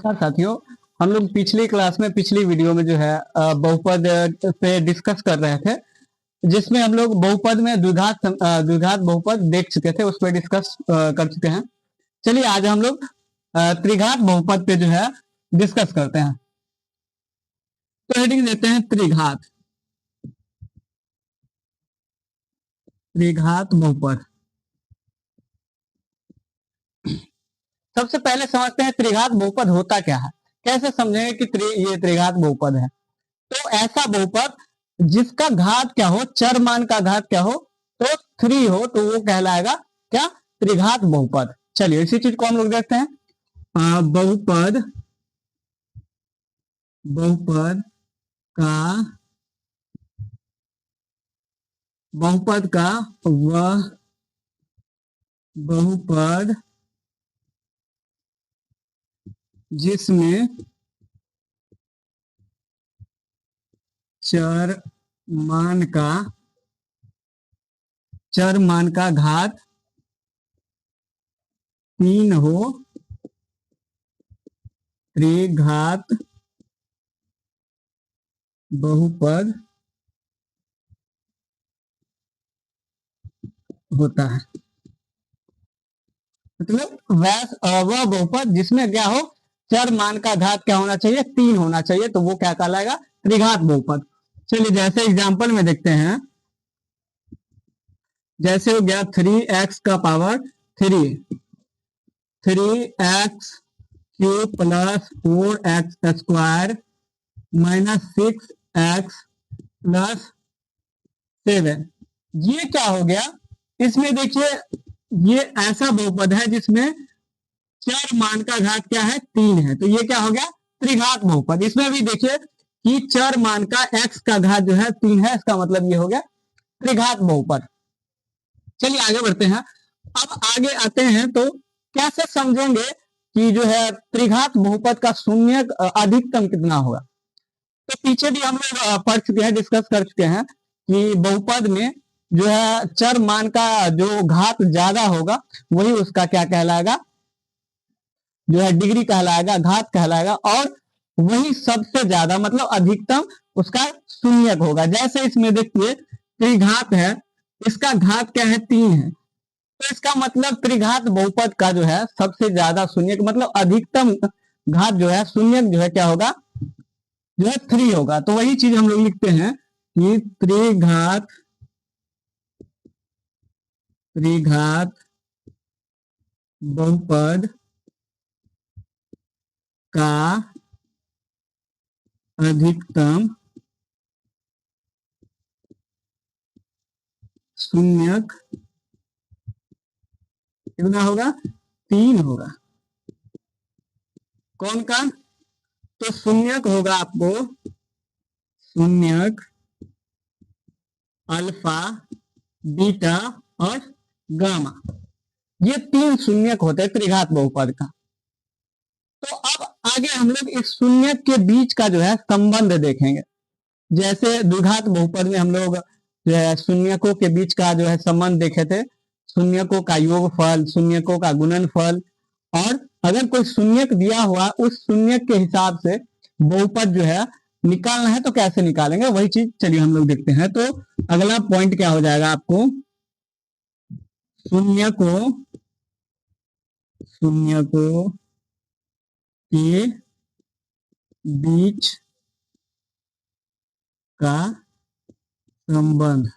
नमस्कार साथियों। हम लोग पिछली क्लास में पिछली वीडियो में जो है बहुपद पे डिस्कस कर रहे थे, जिसमें हम लोग बहुपद में द्विघात बहुपद देख चुके थे, उस पर डिस्कस कर चुके हैं। चलिए आज हम लोग त्रिघात बहुपद पे जो है डिस्कस करते हैं। तो हेडिंग देते हैं त्रिघात बहुपद। सबसे पहले समझते हैं त्रिघात बहुपद होता क्या है, कैसे समझेंगे कि ये त्रिघात बहुपद है। तो ऐसा बहुपद जिसका घात क्या हो, चर मान का घात क्या हो, तो 3 हो, तो वो कहलाएगा क्या, त्रिघात बहुपद। चलिए इसी चीज को हम लोग देखते हैं। बहुपद का वह बहुपद जिसमें चर मान का घात 3 हो, त्रिघात बहुपद होता है। मतलब वह बहुपद जिसमें क्या हो, चर मान का घात क्या होना चाहिए, 3 होना चाहिए, तो वो क्या कहलाएगा, त्रिघात बहुपद। चलिए जैसे एग्जांपल में देखते हैं, जैसे हो गया 3x का power 3x cube plus 4x square minus 6x plus 7। ये क्या हो गया, इसमें देखिए ये ऐसा बहुपद है जिसमें चर मान का घात क्या है, 3 है, तो ये क्या हो गया, त्रिघात बहुपद। इसमें भी देखिए कि चर मान का x का घात जो है 3 है, इसका मतलब ये हो गया त्रिघात बहुपद। चलिए आगे बढ़ते हैं। अब आगे आते हैं तो कैसे समझेंगे कि जो है त्रिघात बहुपद का शून्य अधिकतम कितना होगा। तो पीछे भी हम लोग पढ़ चुके हैं, डिस्कस कर चुके हैं कि बहुपद में जो है चर मान का जो घात ज्यादा होगा वही उसका क्या कहलाएगा, जो है डिग्री कहलाएगा, घात कहलाएगा, और वही सबसे ज्यादा मतलब अधिकतम उसका शून्यक होगा। जैसे इसमें देखिए त्रिघात है, इसका घात क्या है, 3 है, तो इसका मतलब त्रिघात बहुपद का जो है सबसे ज्यादा शून्यक मतलब अधिकतम घात जो है, शून्यक जो है क्या होगा, जो है 3 होगा। तो वही चीज हम लोग लिखते हैं कि त्रिघात बहुपद का अधिकतम शून्यक कितना होगा, 3 होगा। कौन का, तो शून्यक होगा आपको शून्यक अल्फा, बीटा और गामा, ये 3 शून्यक होते हैं त्रिघात बहुपद का। तो अब आगे हम लोग इस शून्यक के बीच का जो है संबंध देखेंगे। जैसे द्विघात बहुपद में हम लोग जो है शून्यकों के बीच का जो है संबंध देखे थे, शून्यकों का योगफल, शून्यकों का गुणनफल, और अगर कोई शून्यक दिया हुआ उस शून्यक के हिसाब से बहुपद जो है निकालना है तो कैसे निकालेंगे, वही चीज चलिए हम लोग देखते हैं। तो अगला पॉइंट क्या हो जाएगा आपको, शून्यकों के बीच का संबंध।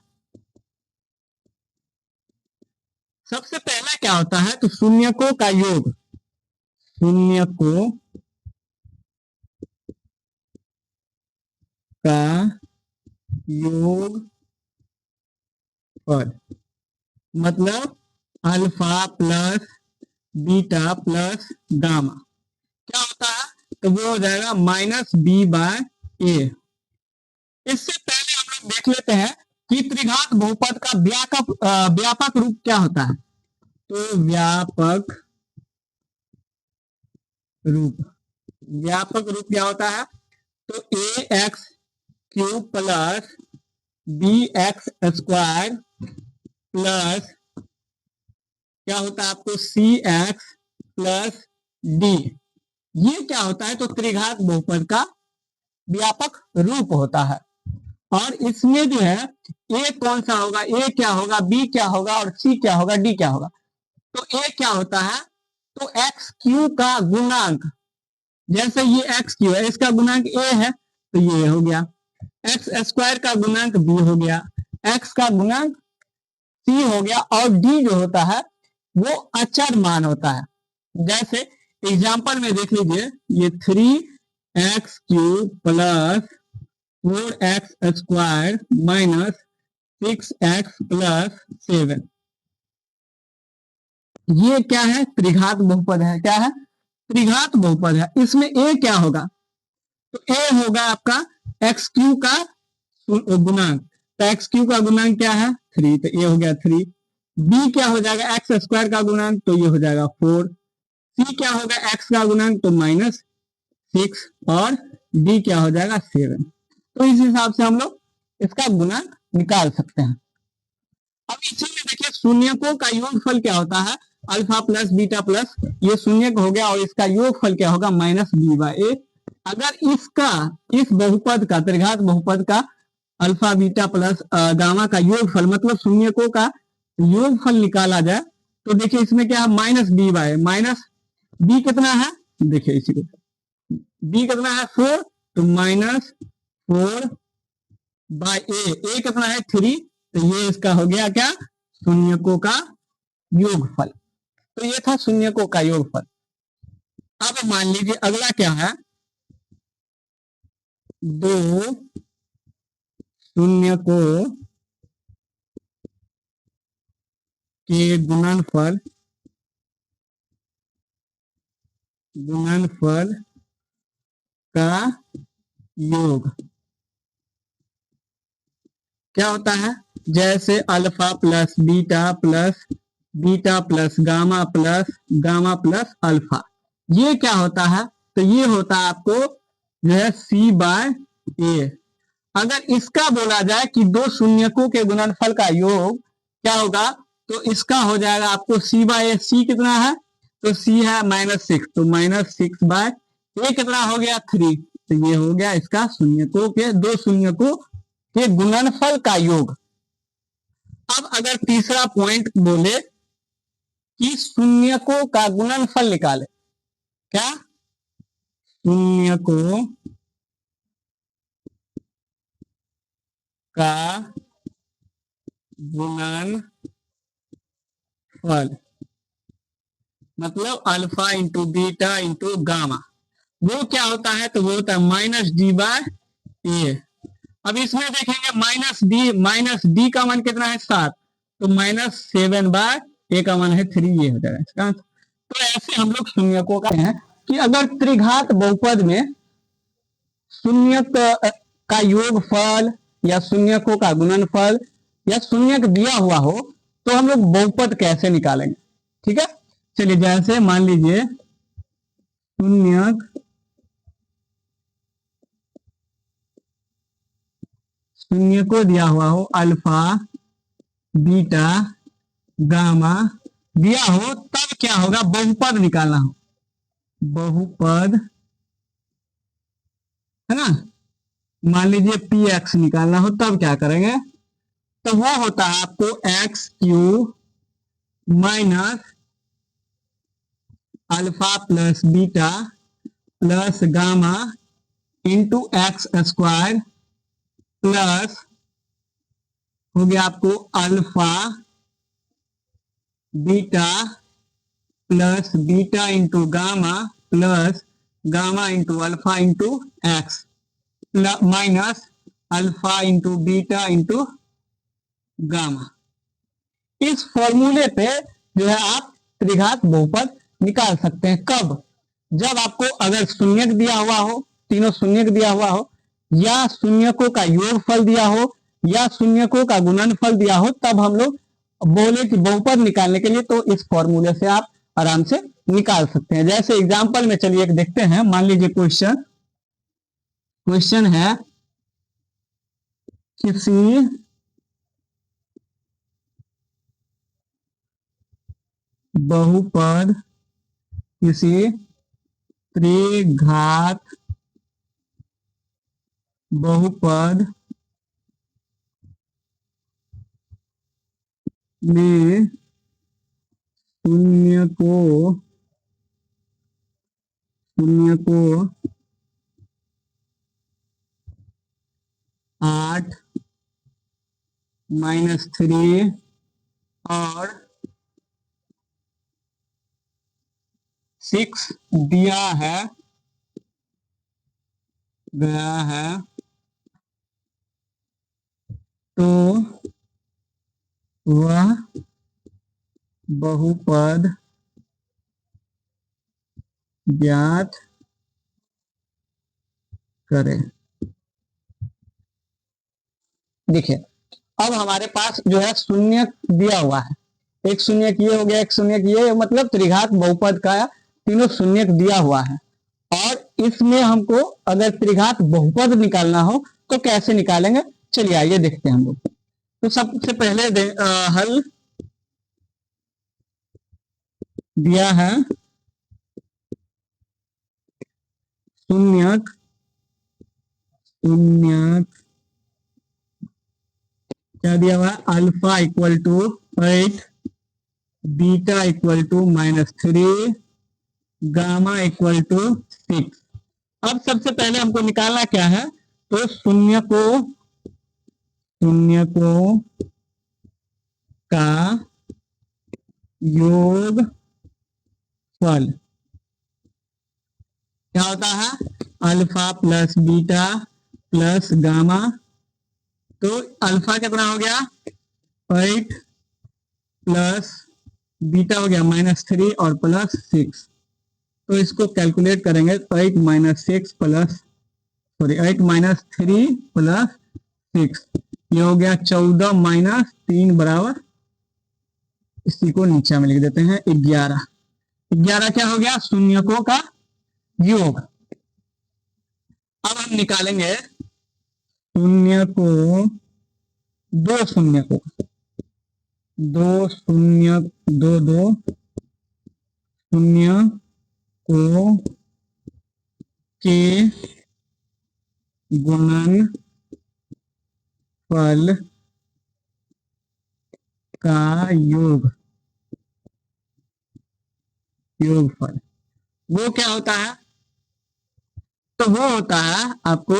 सबसे पहला क्या होता है, तो शून्यकों का योग, शून्यकों का योग पर मतलब alpha plus beta plus gamma क्या होता है, तो वो हो जाएगा -b/a। इससे पहले हम लोग देख लेते हैं कि त्रिघात बहुपद का व्यापक रूप क्या होता है। तो व्यापक रूप क्या होता है, तो ax cube plus bx square plus क्या होता है आपको सी एक्स प्लस डी, ये क्या होता है, तो त्रिघात बहुपद का व्यापक रूप होता है। और इसमें जो है ए कौन सा होगा, ए क्या होगा, बी क्या होगा और सी क्या होगा, डी क्या होगा। तो ए क्या होता है, तो एक्स क्यू का गुणांक, जैसे ये एक्स क्यू है इसका गुणांक ए है तो ये हो गया, एक्स स्क्वायर का गुणांक बी हो गया, एक्स का गुणांक सी हो गया, और डी जो होता है वो अचर मान होता है। जैसे एग्जाम्पल में देख लीजिए, ये 3x³ plus 4x square minus 6x+7, ये क्या है, त्रिघात बहुपद है। क्या है, त्रिघात बहुपद है। इसमें ए क्या होगा, तो ए होगा आपका x³ का गुणांक, तो x³ का गुणांक क्या है 3, तो ये हो गया 3। बी क्या हो जाएगा, एक्स स्क्वायर का गुणांक, तो ये हो जाएगा 4। सी क्या होगा, एक्स का गुणांक, तो -6, और डी क्या हो जाएगा 7। तो इस हिसाब से हम लोग इसका गुणांक निकाल सकते हैं। अब इसी में देखिए शून्यकों का योगफल क्या होता है, अल्फा प्लस बीटा प्लस, ये शून्यक हो गया और इसका योगफल क्या होगा -b/a। अगर इसका, इस बहुपद का, त्रिघात बहुपद का अल्फा बीटा प्लस गामा का योगफल, मतलब शून्यकों का योगफल निकाला जाए, तो देखिए इसमें क्या है, -b/, माइनस बी कितना है, देखिए इसी को, बी कितना है 4, तो -4/a, कितना है 3, तो ये इसका हो गया क्या, शून्यकों का योगफल। तो ये था शून्यकों का योगफल। अब मान लीजिए अगला क्या है, दो शून्यकों के गुणनफल का योग क्या होता है, जैसे alpha plus beta plus gamma plus alpha, ये क्या होता है, तो ये होता है आपको जो है c/a। अगर इसका बोला जाए कि दो शून्यकों के गुणनफल का योग क्या होगा, तो इसका हो जाएगा आपको c/a। c कितना है, तो c है -6, तो -6/a कितना हो गया 3, तो ये हो गया इसका शून्यकों के, दो शून्यकों के गुणनफल का योग। अब अगर तीसरा पॉइंट बोले कि शून्यकों का गुणनफल निकाले, क्या, शून्यकों का गुणनफल मतलब alpha into beta into gamma, वो क्या होता है, तो वो होता है -d/a। अब इसमें देखेंगे माइनस डी का मान कितना है 7, तो -7/a का मान है 3, ये हो जाएगा इसका आंसर। तो ऐसे हम लोग शून्यकों का है कि अगर त्रिघात बहुपद में शून्यक का योगफल या शून्यकों का गुणनफल या शून्यक दिया हुआ हो, तो हम लोग बहुपद कैसे निकालेंगे। ठीक है, चलिए जैसे मान लीजिए शून्यकों दिया हुआ हो, अल्फा बीटा गामा दिया हो, तब क्या होगा, बहुपद निकालना हो, बहुपद है ना, मान लीजिए px निकालना हो, तब क्या करेंगे, तो वो होता है आपको x³ minus alpha plus beta plus gamma into x² plus हो गया आपको alpha beta plus beta into gamma plus gamma into alpha into x minus alpha into beta into gamma. इस फॉर्मूले पे जो है आप त्रिघात बहुपद निकाल सकते हैं। कब, जब आपको अगर शून्यक दिया हुआ हो, तीनों शून्यक दिया हुआ हो, या शून्यकों का योगफल दिया हो, या शून्यकों का गुणनफल दिया हो, तब हम लोग बोले कि बहुपद निकालने के लिए तो इस फॉर्मूले से आप आराम से निकाल सकते हैं। जैसे एग्जांपल में चलिए एक देखते हैं, मान लीजिए क्वेश्चन है, किसी बहुपद, किसी त्रिघात बहुपद में शून्य को 8 -3 और 6 दिया गया है तो वह बहुपद ज्ञात करें। देखिए अब हमारे पास जो है शून्य दिया हुआ है, एक शून्य किए हो गया, एक शून्य किए, मतलब त्रिघात बहुपद का तीनों शून्य दिया हुआ है। और इसमें हमको अगर त्रिघात बहुपद निकालना हो तो कैसे निकालेंगे, चलिए आइए देखते हैं हम लोग। तो सबसे पहले हल दिया है शून्यक क्या दिया हुआ है, alpha equal to 8, beta equal to -3, gamma equal to 6। अब सबसे पहले हमको निकालना क्या है, तो शून्य को का योग फल क्या होता है, alpha plus beta plus gamma. तो अल्फा कितना हो गया 8 प्लस बीटा हो गया -3 और +6। तो इसको कैलकुलेट करेंगे, 8 -6 प्लस 8 -3 प्लस 6, ये हो गया 14 -3 बराबर, इसी को नीचे में लिख देते हैं 11। 11 क्या हो गया, शून्यकों का योग। अब हम निकालेंगे शून्य को दो शून्य को के गुणनफल का योगफल वो क्या होता है, तो वो होता है आपको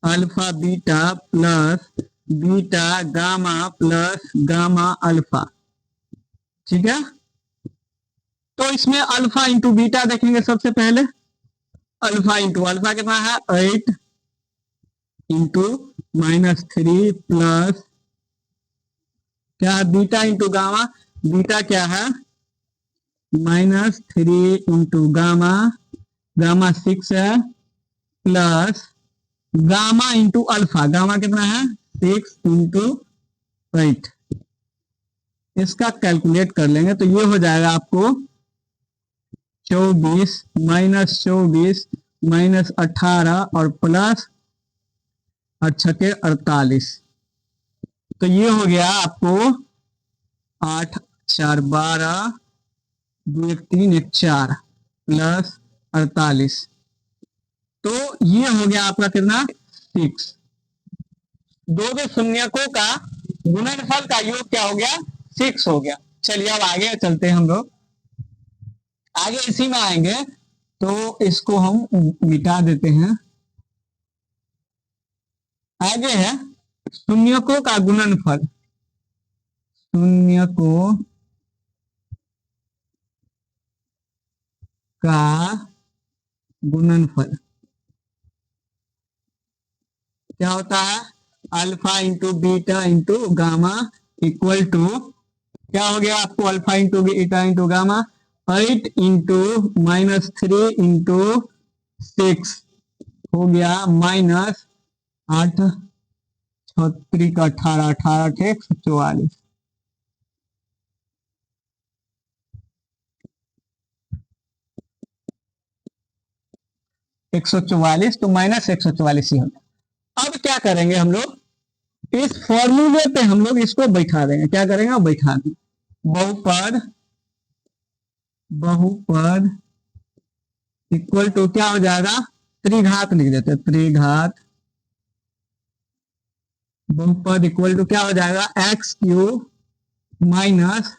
alpha beta plus beta gamma plus gamma alpha. ठीक है, तो इसमें अल्फा इंटू बीटा देखेंगे। सबसे पहले अल्फा कितना है 8 इंटू -3 प्लस क्या है बीटा इंटू गामा, बीटा क्या है -3 इंटू गामा 6 है plus gamma into alpha, gamma कितना है 6 इंटू 8। इसका कैलकुलेट कर लेंगे तो ये हो जाएगा आपको 24 -18 और प्लस 8 के 48। तो ये हो गया आपको 8 4 12 2 1 3 1 4 प्लस 48। तो ये हो गया आपका कितना 6। दो शून्यकों का गुणनफल का योग क्या हो गया 6 हो गया। चलिए अब आगे चलते हैं हम लोग, आगे इसी में आएंगे तो इसको हम मिटा देते हैं। आगे है शून्यकों का गुणनफल, शून्यकों का गुणनफल क्या होता है, alpha into beta into gamma equal to क्या हो गया आपको, alpha into beta into gamma 8 into -3 into 6 हो गया -8 36 का 18 18 × 144 144, तो -144 ही होगा। अब क्या करेंगे हम लोग, इस फॉर्मूले पे हम लोग इसको बैठा देंगे। क्या करेंगे, बैठा देंगे बहुपद बहुपद इक्वल टू क्या हो जाएगा, त्रिघात लिख देते हैं, त्रिघात बहुपद इक्वल टू क्या हो जाएगा, एक्स क्यूब माइनस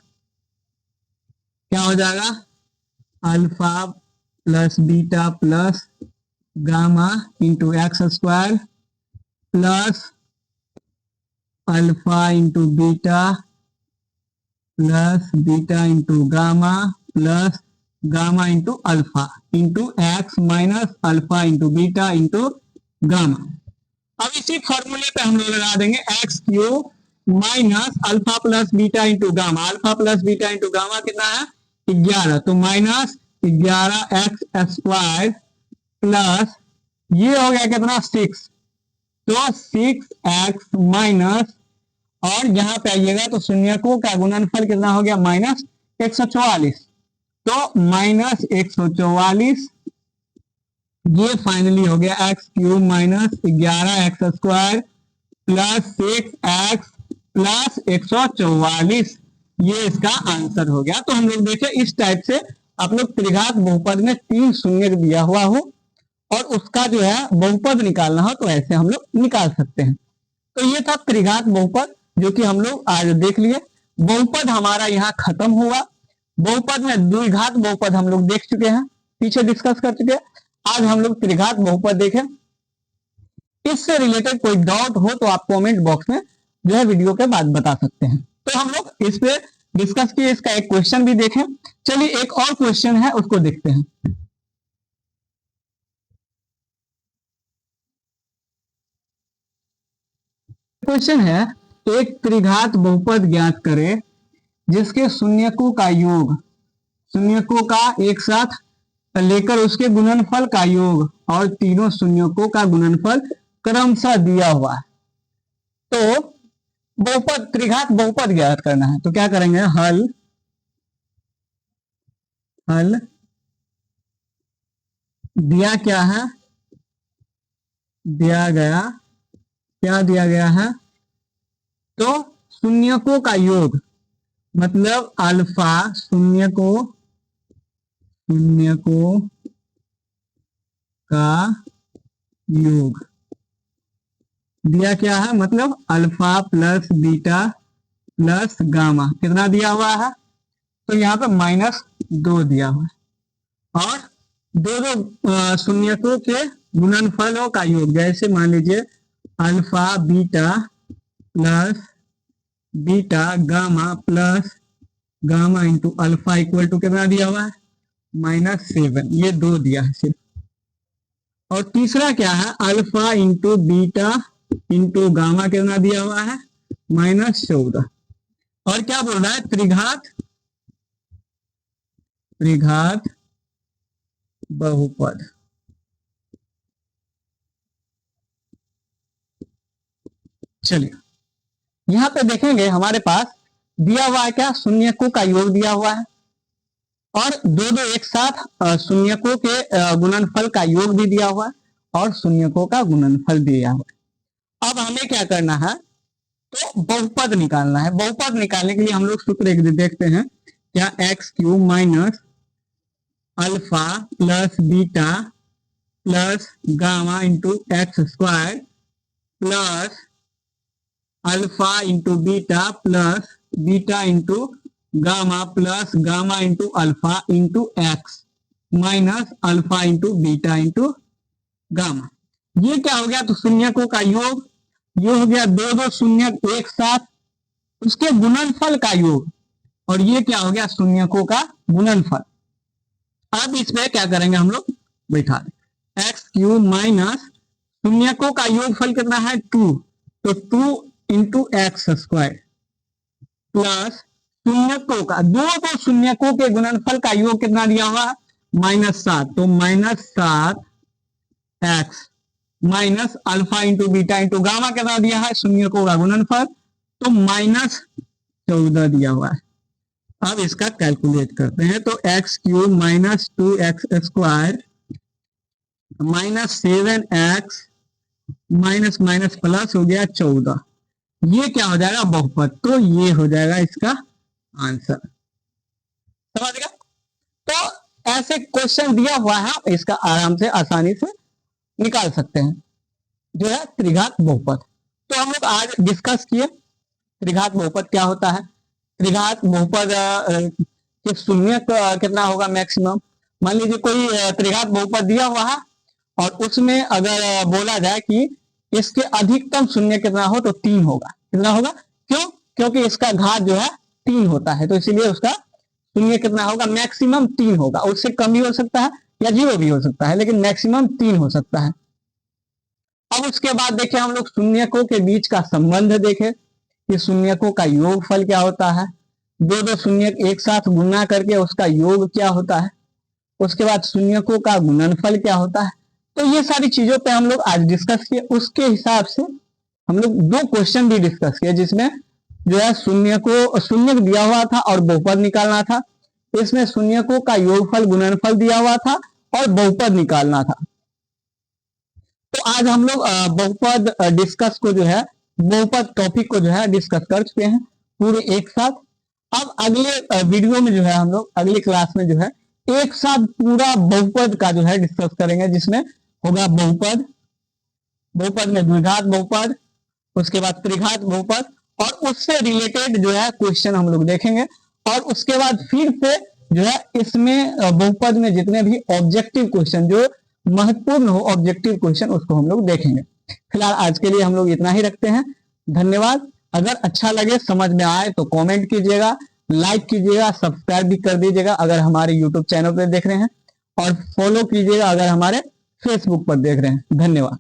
क्या हो जाएगा, alpha plus beta plus gamma into x square plus alpha into beta plus beta into gamma plus gamma into alpha into x minus alpha into beta into gamma. अब इसी फॉर्मूले पे हम लोग लगा देंगे x cube minus alpha plus beta into gamma, alpha plus beta into gamma कितना है 11, तो माइनस 11 एक्स स्क्वायर प्लस ये हो गया कितना 6, तो 6x माइनस और यहां पे आइएगा तो शून्यकों का गुणनफल कितना हो गया माइनस 144, तो माइनस 144 ये फाइनली हो गया x cube minus 11x square plus 6x plus 144, ये इसका आंसर हो गया। तो हम लोग देखें इस टाइप से आप लोग त्रिघात बहुपद में 3 शून्य दिया हुआ हो और उसका जो है बहुपद निकालना हो तो ऐसे हम लोग निकाल सकते हैं। तो ये था त्रिघात बहुपद जो कि हम लोग आज देख लिए। बहुपद हमारा यहाँ खत्म हुआ। बहुपद में द्विघात बहुपद हम लोग देख चुके हैं, पीछे डिस्कस कर चुके हैं। आज हम लोग त्रिघात बहुपद देखें। इससे रिलेटेड कोई डाउट हो तो आप कमेंट बॉक्स में जो है वीडियो के बाद बता सकते हैं। तो हम लोग इस पे डिस्कस किए, इसका एक क्वेश्चन भी देखें। चलिए एक और क्वेश्चन है उसको देखते हैं। क्वेश्चन है एक त्रिघात बहुपद ज्ञात करें जिसके शून्यकों का योग, शून्यकों का एक साथ लेकर उसके गुणनफल का योग और तीनों शून्यकों का गुणनफल क्रमशः दिया हुआ है। तो बहुपद त्रिघात बहुपद ज्ञात करना है तो क्या करेंगे, हल हल दिया क्या है, दिया गया क्या दिया गया है, तो शून्यकों का योग मतलब अल्फा शून्यकों का योग दिया क्या है, मतलब alpha plus beta plus gamma कितना दिया हुआ है, तो यहाँ पे -2 दिया हुआ है और दो शून्यकों के गुणनफलों का योग, जैसे मान लीजिए alpha beta plus beta gamma plus gamma into alpha equal to कितना दिया हुआ है -7, ये 2 दिया है सिर्फ। और तीसरा क्या है, alpha into beta into gamma कितना दिया हुआ है -14। और क्या बोल रहा है, त्रिघात बहुपद। चलिए यहां पे देखेंगे हमारे पास दिया हुआ है क्या, शून्यकों का योग दिया हुआ है और दो एक साथ शून्यकों के गुणनफल का योग भी दिया हुआ है और शून्यकों का गुणनफल दिया हुआ है। अब हमें क्या करना है, तो बहुपद निकालना है। बहुपद निकालने के लिए हम लोग सूत्र एक देखते हैं, क्या x cube minus alpha plus beta plus gamma into x square plus alpha into beta plus beta into gamma plus gamma into alpha into x minus alpha into beta into gamma. ये क्या हो गया, तो शून्यकों का योग, ये हो गया दो शून्य एक साथ उसके गुणनफल का योग और ये क्या हो गया शून्यकों का गुणनफल। अब इसमें क्या करेंगे हम लोग, बैठा दें एक्स क्यूब माइनस शून्यकों का योगफल कितना है 2, तो 2 इंटू एक्स स्क्वायर प्लस शून्यकों का दो शून्यकों के गुणनफल का योग कितना दिया हुआ है -7, तो -7 x minus alpha into beta into gamma कितना दिया है शून्यकों का गुणनफल, तो -14 दिया हुआ है। अब इसका कैलकुलेट करते हैं, तो x cube minus 2x square -7x minus minus plus हो गया 14, ये क्या हो जाएगा बहुपद, तो ये हो जाएगा इसका आंसर। समझ गया। ऐसे क्वेश्चन दिया हुआ है, आप इसका आराम से आसानी से निकाल सकते हैं, जो है त्रिघात बहुपद। तो हम लोग आज डिस्कस किए त्रिघात बहुपद क्या होता है, त्रिघात बहुपद के शून्य कितना होगा मैक्सिमम। मान लीजिए कोई त्रिघात बहुपद दिया हुआ है और उसमें अगर बोला जाए कि इसके अधिकतम शून्य कितना हो तो 3 होगा। कितना होगा? क्यों? क्योंकि इसका घात जो है 3 होता है, तो इसीलिए उसका शून्य कितना होगा? मैक्सिमम 3 होगा। उससे कम भी हो सकता है या 0 भी हो सकता है, लेकिन मैक्सिमम 3 हो सकता है। अब उसके बाद देखें हम लोग शून्यकों के बीच का संबंध देखें कि शून्यकों का योगफल क्या होता है, दो दो शून्य एक साथ गुना करके उसका योग क्या होता है, उसके बाद शून्यकों का गुणनफल क्या होता है। तो ये सारी चीजों पे हम लोग आज डिस्कस किए। उसके हिसाब से हम लोग 2 क्वेश्चन भी डिस्कस किए, जिसमें जो है शून्य दिया हुआ था और बहुपद निकालना था। इसमें शून्यकों का योगफल गुणनफल दिया हुआ था और बहुपद निकालना था। तो आज हम लोग बहुपद डिस्कस को जो है, बहुपद टॉपिक को जो है डिस्कस कर चुके हैं पूरे एक साथ। अब अगले वीडियो में जो है हम लोग अगली क्लास में जो है एक साथ पूरा बहुपद का जो है डिस्कस करेंगे, जिसमें होगा बहुपद, बहुपद में द्विघात बहुपद, उसके बाद त्रिघात बहुपद और उससे रिलेटेड जो है क्वेश्चन हम लोग देखेंगे। और उसके बाद फिर से जो है इसमें बहुपद में जितने भी ऑब्जेक्टिव क्वेश्चन जो महत्वपूर्ण हो, ऑब्जेक्टिव क्वेश्चन, उसको हम लोग देखेंगे। फिलहाल आज के लिए हम लोग इतना ही रखते हैं। धन्यवाद। अगर अच्छा लगे, समझ में आए तो कमेंट कीजिएगा, लाइक कीजिएगा, सब्सक्राइब भी कर दीजिएगा अगर हमारे यूट्यूब चैनल पर देख रहे हैं, और फॉलो कीजिएगा अगर हमारे फेसबुक पर देख रहे हैं। धन्यवाद।